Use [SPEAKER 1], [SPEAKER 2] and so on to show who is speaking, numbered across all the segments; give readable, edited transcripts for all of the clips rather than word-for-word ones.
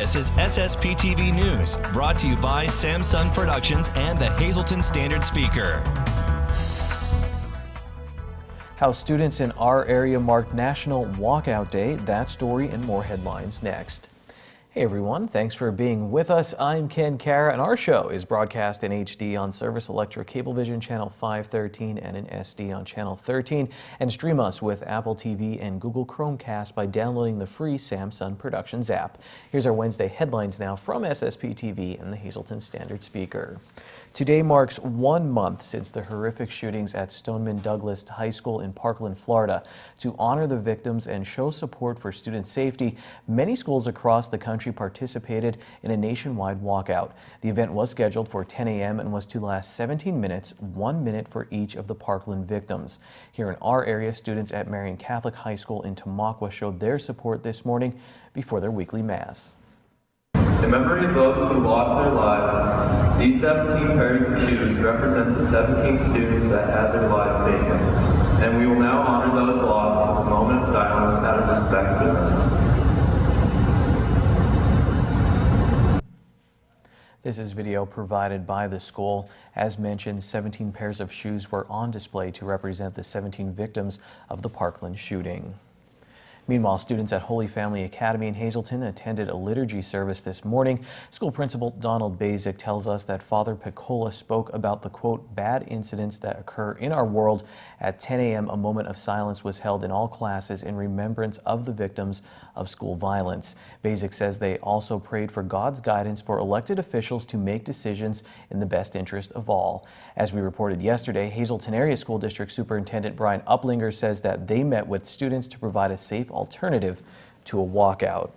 [SPEAKER 1] This is SSPTV News, brought to you by Samsung Productions and the Hazleton Standard Speaker.
[SPEAKER 2] How students in our area marked National Walkout Day. That story and more headlines next. Hey everyone, thanks for being with us. I'm Ken Kara, and our show is broadcast in HD on Service Electric Cablevision Channel 513 and in SD on Channel 13, and stream us with Apple TV and Google Chromecast by downloading the free Samsung Productions app. Here's our Wednesday headlines now from SSPTV and the Hazleton Standard Speaker. Today marks 1 month since the horrific shootings at Stoneman Douglas High School in Parkland, Florida. To honor the victims and show support for student safety, many schools across the country participated in a nationwide walkout. The event was scheduled for 10 a.m. and was to last 17 minutes, 1 minute for each of the Parkland victims. Here in our area, students at Marian Catholic High School in Tamaqua showed their support this morning before their weekly mass.
[SPEAKER 3] In memory of those who lost their lives, these 17 pairs of shoes represent the 17 students that had their lives taken, and we will now honor those lost with a moment of silence out of respect for them.
[SPEAKER 2] This is video provided by the school. As mentioned, 17 pairs of shoes were on display to represent the 17 victims of the Parkland shooting. Meanwhile, students at Holy Family Academy in Hazleton attended a liturgy service this morning. School principal Donald Basic tells us that Father Piccola spoke about the, quote, bad incidents that occur in our world. At 10 a.m., a moment of silence was held in all classes in remembrance of the victims of school violence. Basic says they also prayed for God's guidance for elected officials to make decisions in the best interest of all. As we reported yesterday, Hazleton Area School District Superintendent Brian Uplinger says that they met with students to provide a safe alternative to a walkout.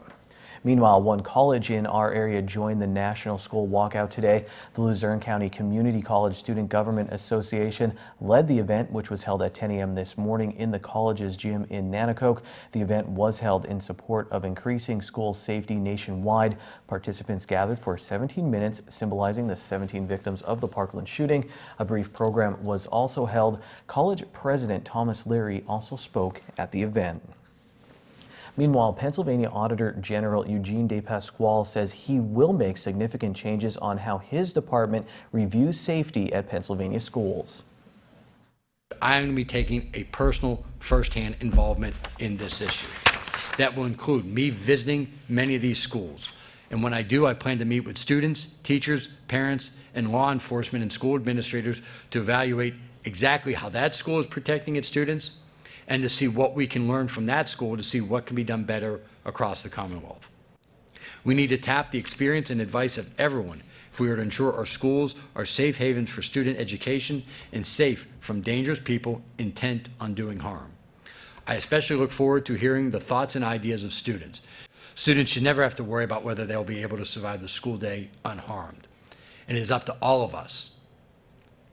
[SPEAKER 2] Meanwhile, one college in our area joined the National School Walkout today. The Luzerne County Community College Student Government Association led the event, which was held at 10 a.m. this morning in the college's gym in Nanticoke. The event was held in support of increasing school safety nationwide. Participants gathered for 17 minutes, symbolizing the 17 victims of the Parkland shooting. A brief program was also held. College President Thomas Leary also spoke at the event. Meanwhile, Pennsylvania Auditor General Eugene DePasquale says he will make significant changes on how his department reviews safety at Pennsylvania schools.
[SPEAKER 4] I am going to be taking a personal, firsthand involvement in this issue. That will include me visiting many of these schools. And when I do, I plan to meet with students, teachers, parents, and law enforcement and school administrators to evaluate exactly how that school is protecting its students, and to see what we can learn from that school to see what can be done better across the Commonwealth. We need to tap the experience and advice of everyone if we are to ensure our schools are safe havens for student education and safe from dangerous people intent on doing harm. I especially look forward to hearing the thoughts and ideas of students. Students should never have to worry about whether they'll be able to survive the school day unharmed. And it is up to all of us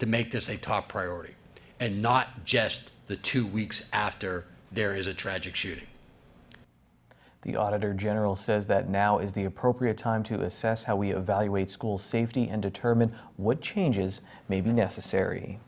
[SPEAKER 4] to make this a top priority, and not just the 2 weeks after there is a tragic shooting.
[SPEAKER 2] The Auditor General says that now is the appropriate time to assess how we evaluate school safety and determine what changes may be necessary.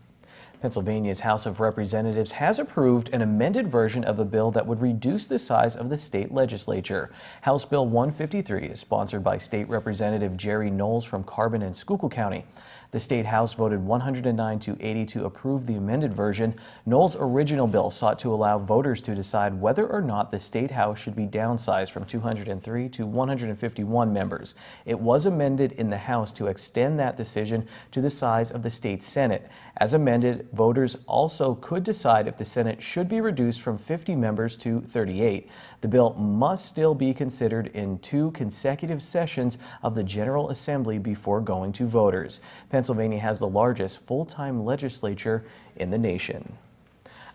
[SPEAKER 2] Pennsylvania's House of Representatives has approved an amended version of a bill that would reduce the size of the state legislature. House Bill 153 is sponsored by State Representative Jerry Knowles from Carbon and Schuylkill County. The State House voted 109 to 80 to approve the amended version. Knowles' original bill sought to allow voters to decide whether or not the State House should be downsized from 203 to 151 members. It was amended in the House to extend that decision to the size of the state Senate. As amended, voters also could decide if the Senate should be reduced from 50 members to 38. The bill must still be considered in 2 consecutive sessions of the General Assembly before going to voters. Pennsylvania has the largest full-time legislature in the nation.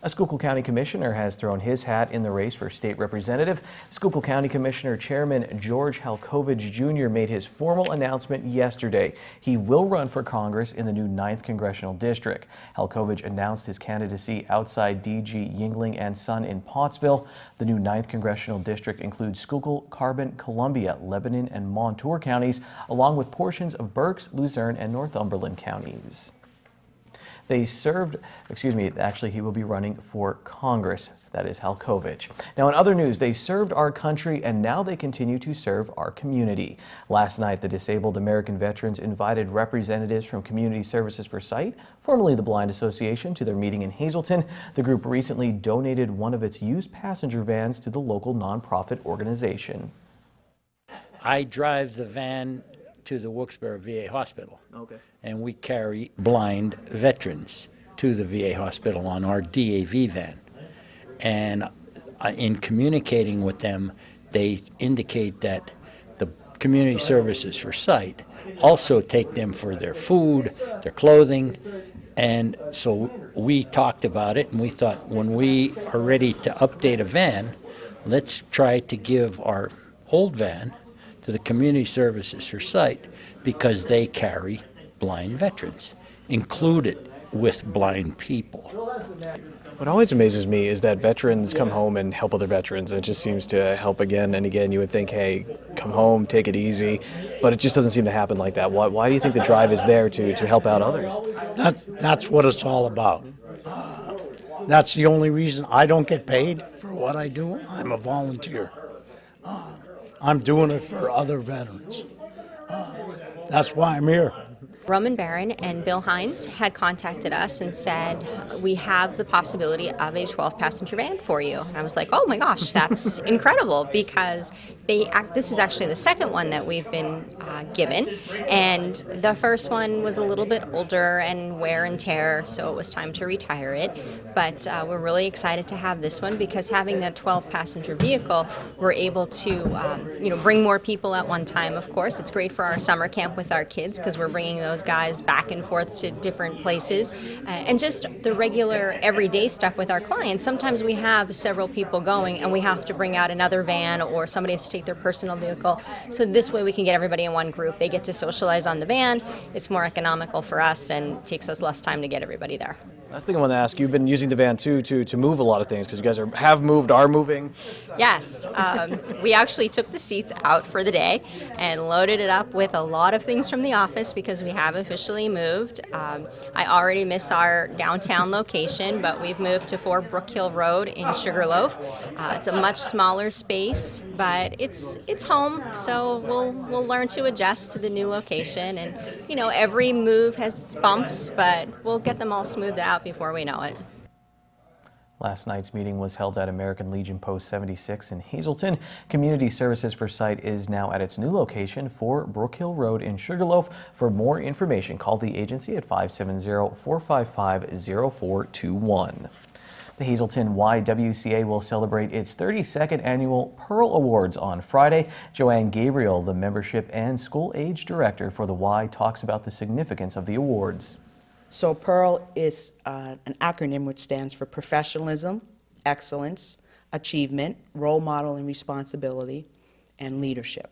[SPEAKER 2] A Schuylkill County Commissioner has thrown his hat in the race for state representative. Schuylkill County Commissioner Chairman George Halkovich Jr. made his formal announcement yesterday. He will run for Congress in the new 9th Congressional District. Halkovich announced his candidacy outside D.G. Yingling and Son in Pottsville. The new 9th Congressional District includes Schuylkill, Carbon, Columbia, Lebanon, and Montour counties, along with portions of Berks, Luzerne, and Northumberland counties. They served, actually he will be running for Congress. That is Halkovich. Now in other news, they served our country and now they continue to serve our community. Last night, the Disabled American Veterans invited representatives from Community Services for Sight, formerly the Blind Association, to their meeting in Hazleton. The group recently donated one of its used passenger vans to the local nonprofit organization.
[SPEAKER 5] I drive the van to the Wilkes-Barre VA hospital. Okay. And we carry blind veterans to the VA hospital on our DAV van. And in communicating with them, they indicate that the Community Services for Sight also take them for their food, their clothing, and so we talked about it and we thought when we are ready to update a van, let's try to give our old van to the Community Services for Sight because they carry blind veterans, included with blind people.
[SPEAKER 6] What always amazes me is that veterans come home and help other veterans. It just seems to help again and again. You would think, hey, come home, take it easy, but it just doesn't seem to happen like that. Why do you think the drive is there to help out others?
[SPEAKER 7] That's what it's all about. That's the only reason I don't get paid for what I do. I'm a volunteer. I'm doing it for other veterans. That's why I'm here.
[SPEAKER 8] Roman Barron and Bill Hines had contacted us and said, we have the possibility of a 12-passenger van for you. And I was like, oh my gosh, that's incredible, because this is actually the second one that we've been given. And the first one was a little bit older and wear and tear, so it was time to retire it. But we're really excited to have this one because having that 12-passenger vehicle, we're able to bring more people at one time, of course. It's great for our summer camp with our kids because we're bringing those guys back and forth to different places. And just the regular everyday stuff with our clients. Sometimes we have several people going and we have to bring out another van or somebody has to take their personal vehicle. So this way we can get everybody in one group. They get to socialize on the van. It's more economical for us and takes us less time to get everybody there.
[SPEAKER 6] Last thing I want to ask, you've been using the van too to move a lot of things because you guys are moving.
[SPEAKER 8] Yes, we actually took the seats out for the day and loaded it up with a lot of things from the office because we have officially moved. I already miss our downtown location, but we've moved to 4 Brook Hill Road in Sugarloaf. It's a much smaller space, but it's home, so we'll learn to adjust to the new location. And every move has its bumps, but we'll get them all smoothed out before we know it.
[SPEAKER 2] Last night's meeting was held at American Legion Post 76 in Hazleton. Community Services for Sight is now at its new location, 4 Brook Hill Road in Sugarloaf. For more information, call the agency at 570-455-0421. The Hazleton YWCA will celebrate its 32nd annual Pearl Awards on Friday. Joanne Gabriel, the membership and school age director for the Y, talks about the significance of the awards.
[SPEAKER 9] So PEARL is an acronym which stands for professionalism, excellence, achievement, role model and responsibility, and leadership.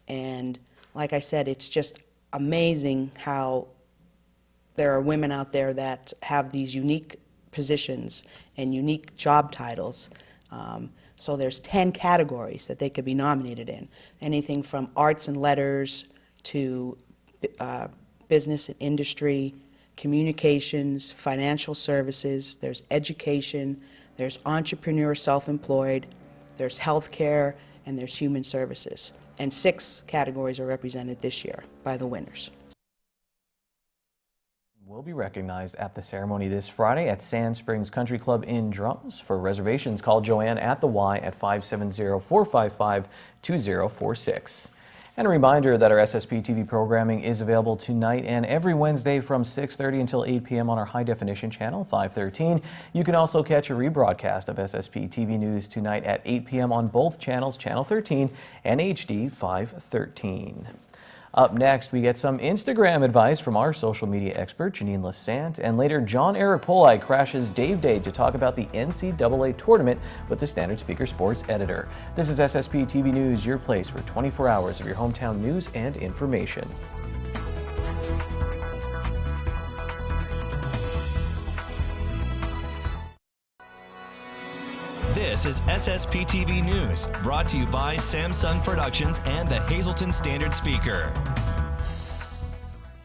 [SPEAKER 9] And like I said, it's just amazing how there are women out there that have these unique positions and unique job titles. So there's 10 categories that they could be nominated in. Anything from arts and letters to business and industry, communications, financial services, there's education, there's entrepreneur, self-employed, there's healthcare, and there's human services. And 6 categories are represented this year by the winners.
[SPEAKER 2] Will be recognized at the ceremony this Friday at Sand Springs Country Club in Drums. For reservations, call Joanne at the Y at 570-455-2046. And a reminder that our SSPTV programming is available tonight and every Wednesday from 6:30 until 8 p.m. on our high-definition channel 513. You can also catch a rebroadcast of SSPTV News tonight at 8 p.m. on both channels, Channel 13 and HD 513. Up next, we get some Instagram advice from our social media expert, Janine Lassant, and later, John Eric Polai crashes Dave Day to talk about the NCAA tournament with the Standard Speaker sports editor. This is SSP TV News, your place for 24 hours of your hometown news and information.
[SPEAKER 1] This is SSPTV News, brought to you by Samsung Productions and the Hazleton Standard Speaker.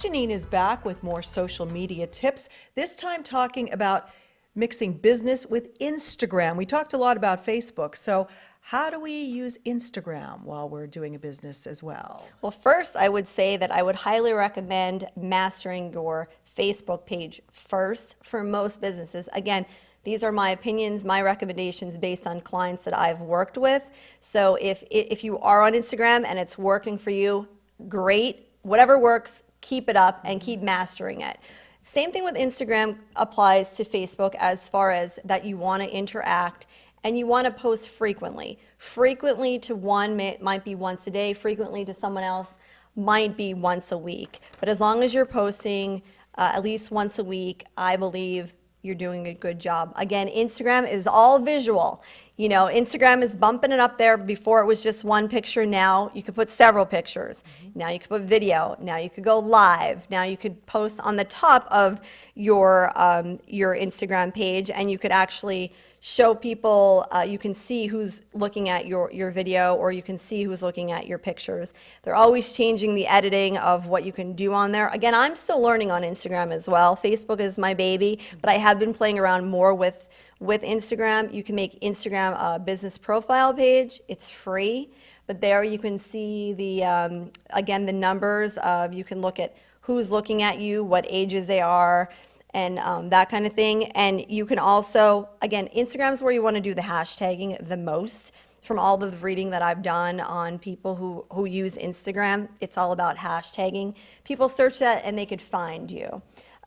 [SPEAKER 10] Janine is back with more social media tips, this time talking about mixing business with Instagram. We talked a lot about Facebook, so how do we use Instagram while we're doing a business as well?
[SPEAKER 11] Well, first, I would say that I would highly recommend mastering your Facebook page first for most businesses. Again, these are my opinions, my recommendations based on clients that I've worked with. So if you are on Instagram and it's working for you, great. Whatever works, keep it up and keep mastering it. Same thing with Instagram applies to Facebook as far as that you want to interact and you want to post frequently. Frequently to one might be once a day, frequently to someone else might be once a week. But as long as you're posting at least once a week, I believe you're doing a good job. Again, Instagram is all visual. You know, Instagram is bumping it up there. Before it was just one picture. Now you could put several pictures. Now you could put video. Now you could go live. Now you could post on the top of your Instagram page, and you could actually show people, you can see who's looking at your video, or you can see who's looking at your pictures. They're always changing the editing of what you can do on there. Again, I'm still learning on Instagram as well. Facebook is my baby, but I have been playing around more with Instagram. You can make Instagram a business profile page. It's free, but there you can see the, again, the numbers of, you can look at who's looking at you, what ages they are, and that kind of thing. And you can also, again, Instagram is where you want to do the hashtagging the most. From all the reading that I've done on people who use Instagram, it's all about hashtagging. People search that and they could find you.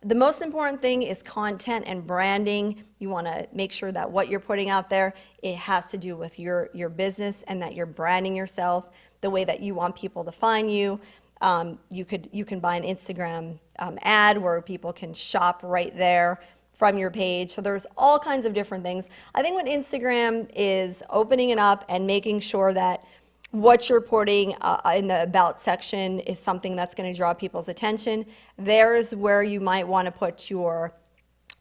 [SPEAKER 11] The most important thing is content and branding. You want to make sure that what you're putting out there, it has to do with your business and that you're branding yourself the way that you want people to find you. You can buy an Instagram ad where people can shop right there from your page. So there's all kinds of different things. I think what Instagram is opening it up and making sure that what you're putting in the about section is something that's going to draw people's attention. There's where you might want to put your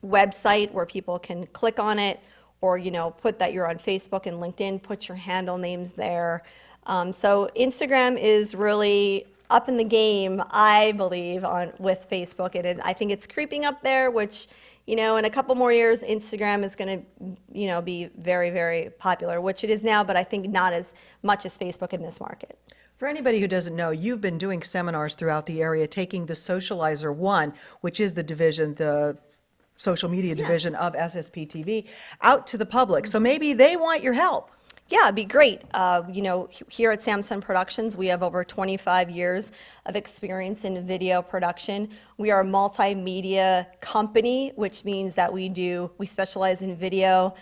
[SPEAKER 11] website where people can click on it, or put that you're on Facebook and LinkedIn, put your handle names there. So Instagram is really up in the game, I believe, with Facebook. I think it's creeping up there, which, in a couple more years, Instagram is going to, be very, very popular, which it is now, but I think not as much as Facebook in this market.
[SPEAKER 10] For anybody who doesn't know, you've been doing seminars throughout the area, taking the Socializer 1, which is the social media division of SSPTV, out to the public. So maybe they want your help.
[SPEAKER 11] Yeah, it'd be great. Here at Samsung Productions, we have over 25 years of experience in video production. We are a multimedia company, which means that we specialize in video.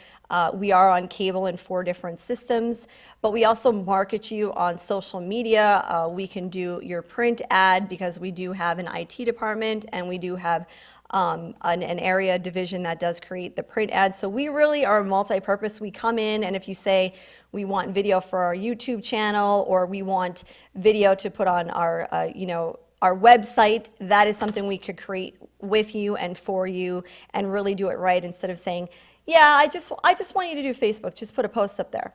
[SPEAKER 11] We are on cable in 4 different systems, but we also market you on social media. We can do your print ad because we do have an IT department, and we do have an area division that does create the print ads. So we really are multi-purpose. We come in, and if you say we want video for our YouTube channel, or we want video to put on our website, that is something we could create with you and for you and really do it right, instead of saying, yeah, I just want you to do Facebook, just put a post up there.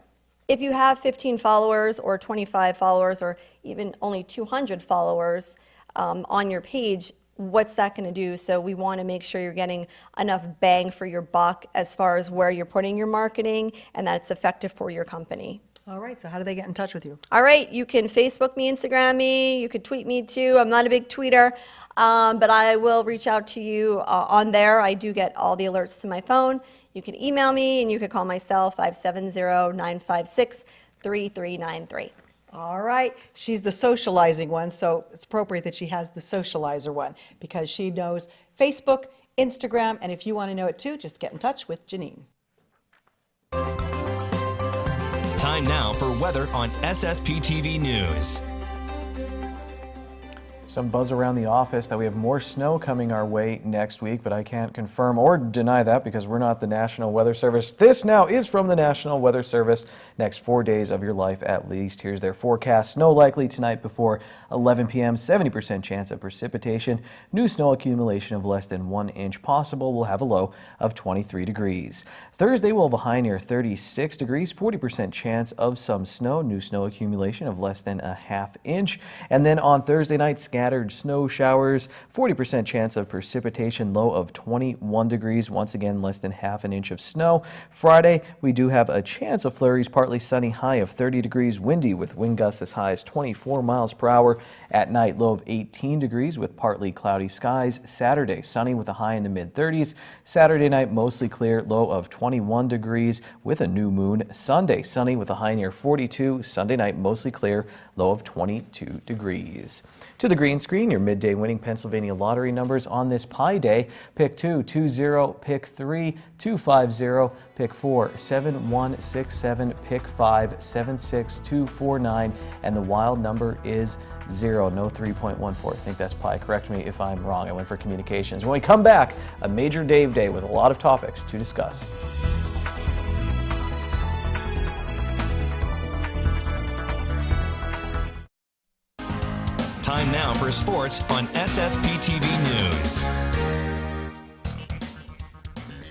[SPEAKER 11] If you have 15 followers or 25 followers or even only 200 followers on your page, what's that going to do? So we want to make sure you're getting enough bang for your buck as far as where you're putting your marketing and that it's effective for your company.
[SPEAKER 10] All right, so how do they get in touch with you?
[SPEAKER 11] All right, you can Facebook me, Instagram me, you could tweet me too. I'm not a big tweeter, but I will reach out to you on there. I do get all the alerts to my phone. You can email me, and you can call my cell, 570-956-3393.
[SPEAKER 10] All right, she's the socializing one, so it's appropriate that she has the Socializer one, because she knows Facebook, Instagram, and if you want to know it too, just get in touch with Janine.
[SPEAKER 1] Time now for weather on SSPTV News.
[SPEAKER 2] Some buzz around the office that we have more snow coming our way next week, but I can't confirm or deny that because we're not the National Weather Service. This now is from the National Weather Service. Next 4 days of your life at least. Here's their forecast. Snow likely tonight before 11 p.m. 70% chance of precipitation. New snow accumulation of less than 1 inch possible. We'll have a low of 23 degrees. Thursday we'll have a high near 36 degrees. 40% chance of some snow. New snow accumulation of less than a ½ inch. And then on Thursday night, scattered snow showers, 40% chance of precipitation, low of 21 degrees. Once again, less than half an inch of snow. Friday, we do have a chance of flurries, partly sunny, high of 30 degrees, windy with wind gusts as high as 24 miles per hour. At night, low of 18 degrees with partly cloudy skies. Saturday, sunny with a high in the mid-30s. Saturday night, mostly clear, low of 21 degrees with a new moon. Sunday, sunny with a high near 42. Sunday night, mostly clear, low of 22 degrees. To the green screen, your midday winning Pennsylvania lottery numbers on this Pi Day. Pick 2, 20, pick 3, 250, pick 4, 7167, pick 5, 76249, and the wild number is 0, no 3.14. I think that's Pi. Correct me if I'm wrong. I went for communications. When we come back, a major Dave Day with a lot of topics to discuss.
[SPEAKER 1] Time now for sports on SSPTV News.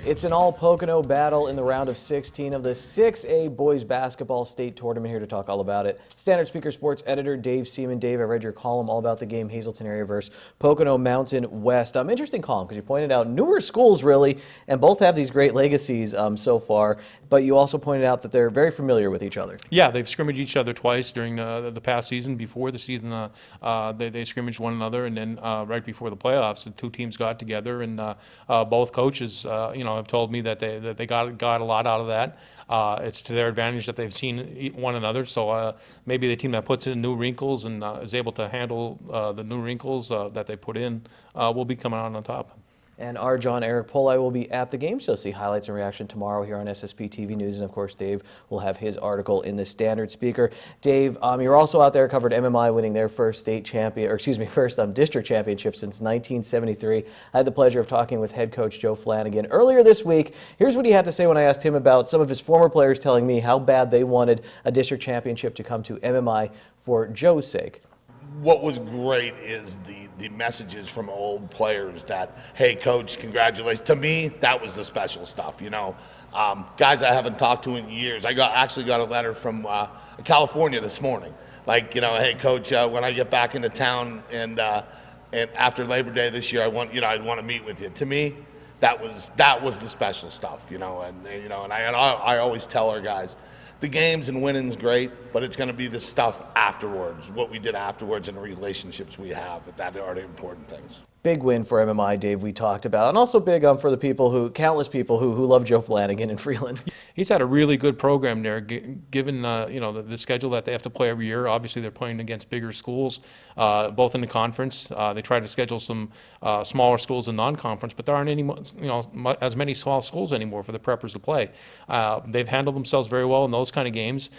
[SPEAKER 2] It's an all-Pocono battle in the round of 16 of the 6A boys basketball state tournament. Here to talk all about it, Standard Speaker Sports editor Dave Seaman. Dave, I read your column all about the game, Hazleton area versus Pocono Mountain West. Interesting column because you pointed out newer schools really, and both have these great legacies so far, but you also pointed out that they're very familiar with each other.
[SPEAKER 12] Yeah, they've scrimmaged each other twice during the past season. Before the season, they scrimmaged one another, and then right before the playoffs, the two teams got together, and both coaches, have told me that they got a lot out of that. It's to their advantage that they've seen one another. So maybe the team that puts in new wrinkles and is able to handle the new wrinkles that they put in will be coming out on top.
[SPEAKER 2] And our John Eric Poli will be at the game, so see highlights and reaction tomorrow here on SSPTV News. And of course, Dave will have his article in the Standard Speaker. Dave, you're also out there, covered MMI winning their first district championship since 1973. I had the pleasure of talking with head coach Joe Flanagan earlier this week. Here's what he had to say when I asked him about some of his former players telling me how bad they wanted a district championship to come to MMI for Joe's sake.
[SPEAKER 13] What was great is the messages from old players that, hey, coach, congratulations. To me, that was the special stuff, Guys I haven't talked to in years. I actually got a letter from California this morning. Like, hey, coach, when I get back into town and after Labor Day this year, I'd want to meet with you. To me, that was the special stuff, and I always tell our guys, the games and winning's great, but it's going to be the stuff afterwards, what we did afterwards and the relationships we have, that are the important things.
[SPEAKER 2] Big win for MMI, Dave, we talked about, and also big for the countless people who love Joe Flanagan in Freeland.
[SPEAKER 12] He's had a really good program there, given the schedule that they have to play every year. Obviously, they're playing against bigger schools, both in the conference. They try to schedule some smaller schools in non-conference, but there aren't any, as many small schools anymore for the preppers to play. They've handled themselves very well in those kind of games.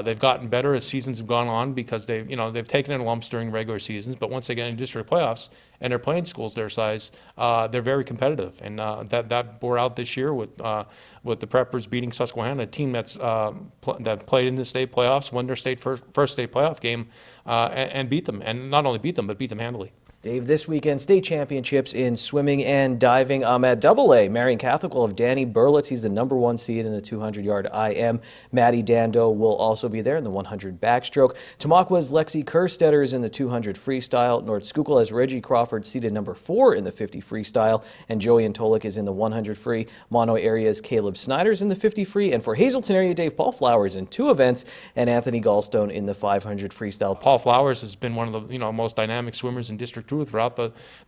[SPEAKER 12] They've gotten better as seasons have gone on because they've taken in lumps during regular seasons, but once they get in district playoffs and they're playing schools their size, they're very competitive, and that bore out this year with the Preppers beating Susquehanna, a team that played in the state playoffs, won their first state playoff game, and beat them, and not only beat them, but beat them handily.
[SPEAKER 2] Dave, this weekend, state championships in swimming and diving. At AA, Marion Catholic will have Danny Burlitz. He's the #1 seed in the 200-yard IM. Maddie Dando will also be there in the 100 backstroke. Tamaqua Lexi Kerstetter is in the 200 freestyle. North Schuylkill has Reggie Crawford seated #4 in the 50 freestyle. And Joey Antolik is in the 100 free. Mono area's Caleb Snyder's in the 50 free. And for Hazleton area, Dave, Paul Flowers in 2 events. And Anthony Gallstone in the 500 freestyle.
[SPEAKER 12] Paul Flowers has been one of the most dynamic swimmers in District 2 throughout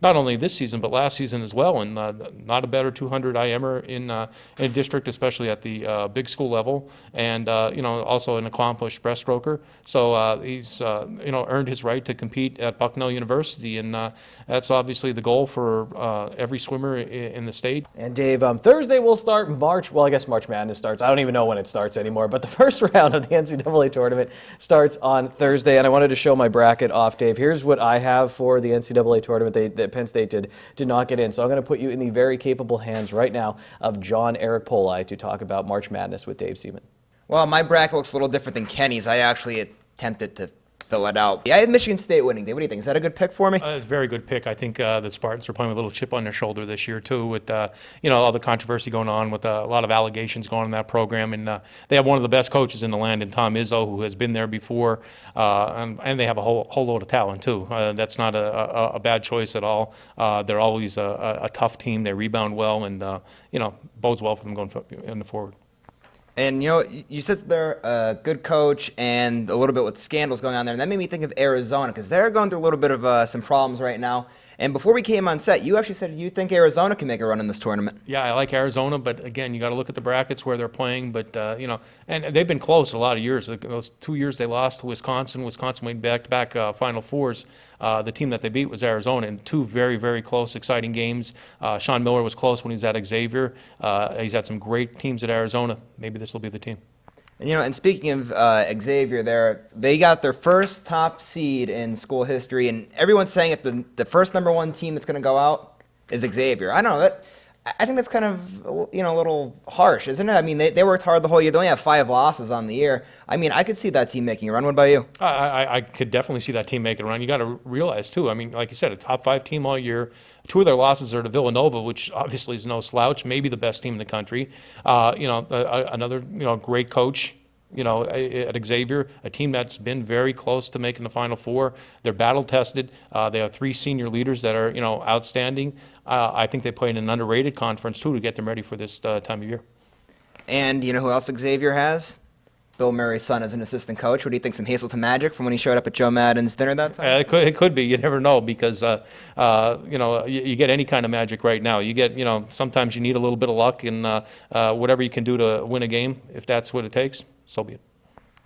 [SPEAKER 12] not only this season but last season as well, and not a better 200 IMer in district, especially at the big school level, and also an accomplished breaststroker. So he's earned his right to compete at Bucknell University, and that's obviously the goal for every swimmer in the state.
[SPEAKER 2] And Dave, Thursday will start March Madness starts. I don't even know when it starts anymore, but the first round of the NCAA tournament starts on Thursday, and I wanted to show my bracket off, Dave. Here's what I have for the NCAA tournament that Penn State did not get in. So I'm going to put you in the very capable hands right now of John Eric Poli to talk about March Madness with Dave Seaman.
[SPEAKER 14] Well, my bracket looks a little different than Kenny's. I actually attempted to fill it out. Yeah, I had Michigan State winning. What do you think? Is that a good pick for me?
[SPEAKER 12] It's a very good pick. I think the Spartans are playing with a little chip on their shoulder this year too, with all the controversy going on, with a lot of allegations going on in that program, and they have one of the best coaches in the land in Tom Izzo, who has been there before, and they have a whole load of talent too. That's not a bad choice at all. They're always a tough team. They rebound well, and bodes well for them going forward.
[SPEAKER 14] And, you said they're a good coach and a little bit with scandals going on there. And that made me think of Arizona, because they're going through a little bit of some problems right now. And before we came on set, you actually said you think Arizona can make a run in this tournament.
[SPEAKER 12] Yeah, I like Arizona, but again, you got to look at the brackets where they're playing. But, and they've been close a lot of years. Those 2 years they lost to Wisconsin. Wisconsin went back-to-back Final Fours. The team that they beat was Arizona in 2 very, very close, exciting games. Sean Miller was close when he was at Xavier. He's had some great teams at Arizona. Maybe this will be the team.
[SPEAKER 14] And speaking of Xavier, they got their first top seed in school history, and everyone's saying if the first #1 team that's going to go out is Xavier. I don't know. I think that's kind of a little harsh, isn't it? I mean, they worked hard the whole year. They only have 5 losses on the year. I mean, I could see that team making a run. What about you?
[SPEAKER 12] I could definitely see that team making a run. You got to realize too. I mean, like you said, a top 5 team all year. 2 of their losses are to Villanova, which obviously is no slouch. Maybe the best team in the country. Another great coach. At Xavier, a team that's been very close to making the Final Four. They're battle tested. They have 3 senior leaders that are, outstanding. I think they play in an underrated conference too to get them ready for this time of year.
[SPEAKER 14] And you know who else Xavier has? Bill Murray's son as an assistant coach. What do you think? Some Hazelton magic from when he showed up at Joe Madden's dinner that time?
[SPEAKER 12] It could be. You never know, because you get any kind of magic right now. You get sometimes you need a little bit of luck, and whatever you can do to win a game, if that's what it takes, so be it.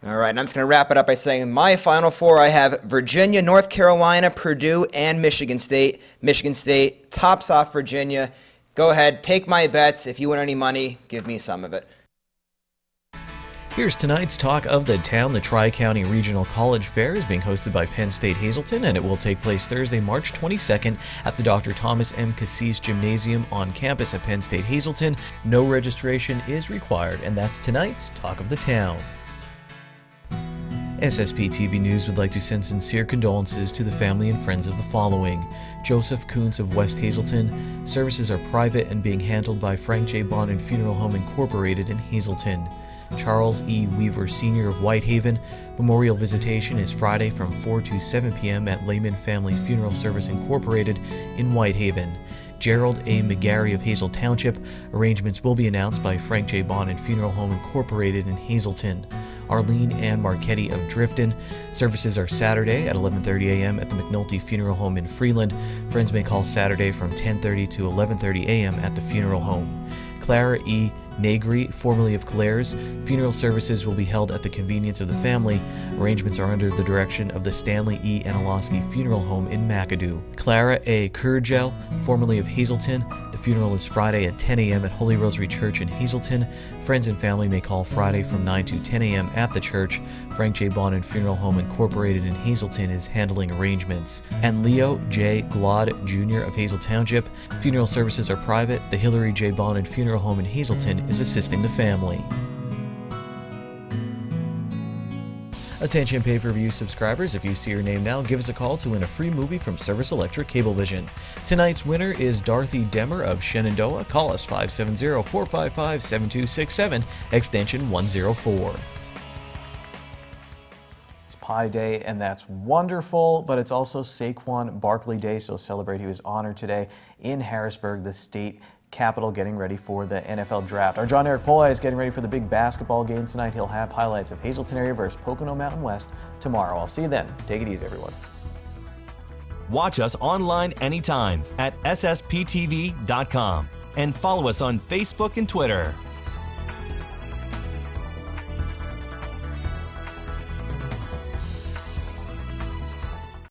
[SPEAKER 14] All right, and I'm just going to wrap it up by saying my Final Four, I have Virginia, North Carolina, Purdue, and Michigan State. Michigan State tops off Virginia. Go ahead, take my bets. If you win any money, give me some of it.
[SPEAKER 2] Here's tonight's talk of the town. The Tri-County Regional College Fair is being hosted by Penn State Hazleton, and it will take place Thursday, March 22nd at the Dr. Thomas M. Cassis Gymnasium on campus at Penn State Hazleton. No registration is required, and that's tonight's talk of the town. SSPTV News would like to send sincere condolences to the family and friends of the following. Joseph Kuntz of West Hazleton. Services are private and being handled by Frank J. Bond Funeral Home Incorporated in Hazleton. Charles E. Weaver Sr. of Whitehaven. Memorial visitation is Friday from 4 to 7 p.m. at Lehman Family Funeral Service Incorporated in Whitehaven. Gerald A. McGarry of Hazel Township. Arrangements will be announced by Frank J. Bond Funeral Home Incorporated in Hazleton. Arlene Ann Marchetti of Drifton. Services are Saturday at 11:30 a.m. at the McNulty Funeral Home in Freeland. Friends may call Saturday from 10:30 to 11:30 a.m. at the funeral home. Clara E. Negri, formerly of Claire's. Funeral services will be held at the convenience of the family. Arrangements are under the direction of the Stanley E. Anilowski Funeral Home in McAdoo. Clara A. Kurgel, formerly of Hazleton. The funeral is Friday at 10 a.m. at Holy Rosary Church in Hazleton. Friends and family may call Friday from 9 to 10 a.m. at the church. Frank J. Bonin Funeral Home Incorporated in Hazleton is handling arrangements. And Leo J. Glod Jr. of Hazel Township. Funeral services are private. The Hillary J. Bonin Funeral Home in Hazleton is assisting the family. Attention pay-per-view subscribers, if you see your name now, give us a call to win a free movie from Service Electric Cablevision. Tonight's winner is Dorothy Demmer of Shenandoah. Call us 570-455-7267, extension 104. It's Pi Day, and that's wonderful, but it's also Saquon Barkley Day, so celebrate. He was honored today in Harrisburg, the state capital, getting ready for the NFL draft. Our John Eric Polai is getting ready for the big basketball game tonight. He'll have highlights of Hazleton area versus Pocono Mountain West tomorrow. I'll see you then. Take it easy, everyone.
[SPEAKER 1] Watch us online anytime at ssptv.com and follow us on Facebook and Twitter.